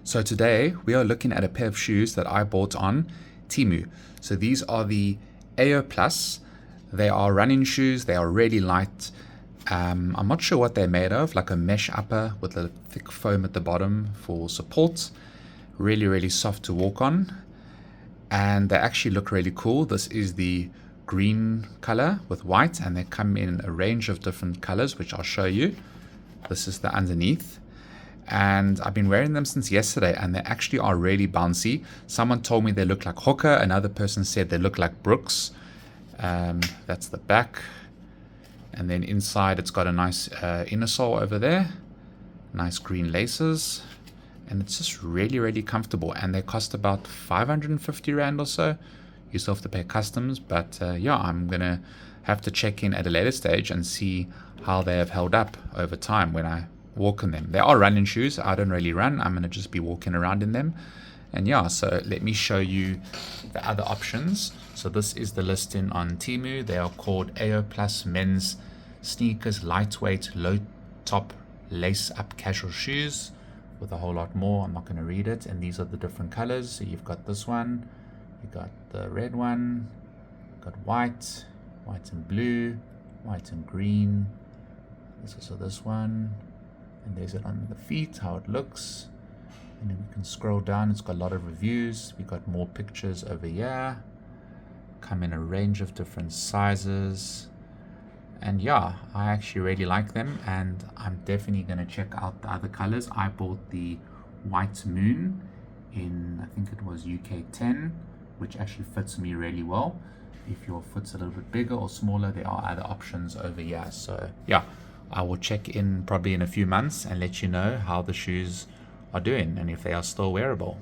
So today we are looking at a pair of shoes that I bought on Temu. So these are the AO Plus. They are running shoes. They are really light. I'm not sure what they're made of, like a mesh upper with a thick foam at the bottom for support. Really, really soft to walk on. And they actually look really cool. This is the green color with white, and they come in a range of different colors, which I'll show you. This is the underneath. And I've been wearing them since yesterday, and they actually are really bouncy. Someone told me they look like Hooker. Another person said they look like Brooks. That's the back. And then inside it's got a nice inner sole over there. Nice green laces. And it's just really, really comfortable. And they cost about 550 Rand or so. You still have to pay customs. But yeah, I'm going to have to check in at a later stage and see how they have held up over time when I walk in them. They are running shoes. I don't really run. I'm going to just be walking around in them. And yeah, so let me show you the other options. So this is the listing on Temu. They are called AO Plus Men's Sneakers Lightweight Low Top Lace Up Casual Shoes, with a whole lot more. I'm not going to read it. And these are the different colors. So you've got this one, you got the red one, got white, white and blue, white and green. There's also this one. And there's it on the feet, how it looks. And then we can scroll down. It's got a lot of reviews. We got more pictures over here. Come in a range of different sizes. And yeah, I actually really like them, and I'm definitely going to check out the other colors. I bought the White Moon in, I think it was UK 10, which actually fits me really well. If your foot's a little bit bigger or smaller, there are other options over here. So yeah, I will check in probably in a few months and let you know how the shoes are doing and if they are still wearable.